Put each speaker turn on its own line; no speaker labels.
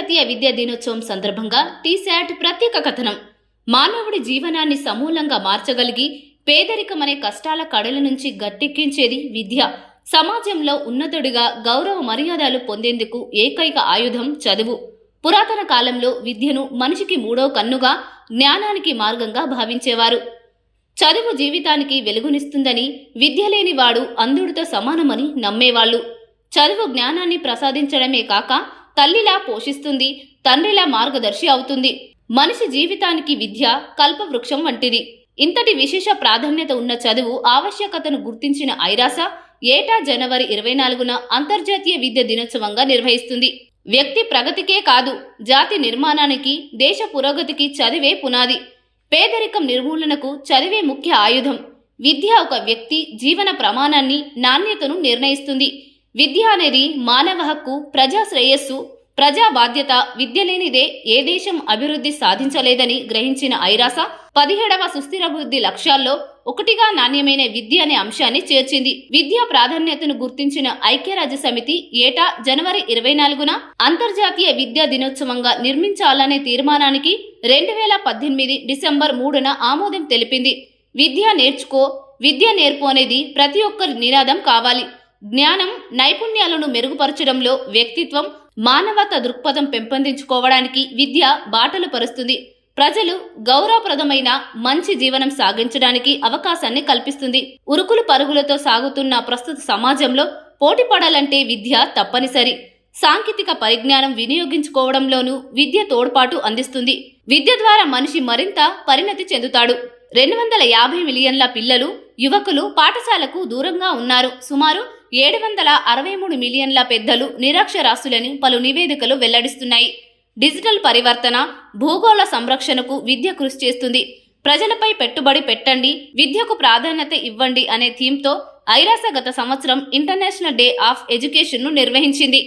అంతర్జాతీయ విద్యా దినోత్సవం సందర్భంగా టీశాట్ ప్రత్యేక కథనం. మానవుడి జీవనాన్ని సమూలంగా మార్చగలిగి పేదరికం అనే కష్టాల కడల నుంచి గట్టెక్కించేది విద్య. సమాజంలో ఉన్నతుడిగా గౌరవ మర్యాదలు పొందేందుకు ఏకైక ఆయుధం చదువు. పురాతన కాలంలో విద్యను మనిషికి మూడో కన్నుగా, జ్ఞానానికి మార్గంగా భావించేవారు. చదువు జీవితానికి వెలుగునిస్తుందని, విద్య లేనివాడు అంధుడితో సమానమని నమ్మేవాళ్లు. చదువు జ్ఞానాన్ని ప్రసాదించడమే కాక తల్లిలా పోషిస్తుంది, తండ్రిలా మార్గదర్శి అవుతుంది. మనిషి జీవితానికి విద్య కల్పవృక్షం వంటిది. ఇంతటి విశేష ప్రాధాన్యత ఉన్న చదువు ఆవశ్యకతను గుర్తించిన ఐరాస ఏటా జనవరి 24న అంతర్జాతీయ విద్య దినోత్సవంగా నిర్వహిస్తుంది. వ్యక్తి ప్రగతికే కాదు, జాతి నిర్మాణానికి, దేశ పురోగతికి చదివే పునాది. పేదరికం నిర్మూలనకు చదివే ముఖ్య ఆయుధం. విద్య ఒక వ్యక్తి జీవన ప్రమాణాన్ని, నాణ్యతను నిర్ణయిస్తుంది. విద్య అనేది మానవ హక్కు, ప్రజా శ్రేయస్సు, ప్రజా బాధ్యత. విద్య లేనిదే ఏ దేశం అభివృద్ధి సాధించలేదని గ్రహించిన ఐరాస 17వ సుస్థిరాభివృద్ధి లక్ష్యాల్లో ఒకటిగా నాణ్యమైన విద్య అనే అంశాన్ని చేర్చింది. విద్యా ప్రాధాన్యతను గుర్తించిన ఐక్యరాజ్య సమితి ఏటా జనవరి 24న అంతర్జాతీయ విద్యా దినోత్సవంగా నిర్మించాలనే తీర్మానానికి 2018 డిసెంబర్ 3న ఆమోదం తెలిపింది. విద్య నేర్చుకో, విద్య నేర్పు అనేది ప్రతి ఒక్కరి నినాదం కావాలి. జ్ఞానం, నైపుణ్యాలను మెరుగుపరచడంలో వ్యక్తిత్వం, మానవతా దృక్పథం పెంపొందించుకోవడానికి విద్య బాటలు పరుస్తుంది. ప్రజలు గౌరవప్రదమైన మంచి జీవనం సాగించడానికి అవకాశాన్ని కల్పిస్తుంది. ఉరుకులు పరుగులతో సాగుతున్న ప్రస్తుత సమాజంలో పోటీ పడాలంటే విద్య తప్పనిసరి. సాంకేతిక పరిజ్ఞానం వినియోగించుకోవడంలోనూ విద్య తోడ్పాటు అందిస్తుంది. విద్య ద్వారా మనిషి మరింత పరిణతి చెందుతాడు. 250 మిలియన్ల పిల్లలు, యువకులు పాఠశాలకు దూరంగా ఉన్నారు. సుమారు 763 మిలియన్ల పెద్దలు నిరక్షరాస్యులని పలు నివేదికలు వెల్లడిస్తున్నాయి. డిజిటల్ పరివర్తన, భూగోళ సంరక్షణకు విద్య కృషి చేస్తుంది. ప్రజలపై పెట్టుబడి పెట్టండి, విద్యకు ప్రాధాన్యత ఇవ్వండి అనే థీమ్తో ఐరాస గత సంవత్సరం ఇంటర్నేషనల్ డే ఆఫ్ ఎడ్యుకేషన్ను నిర్వహించింది.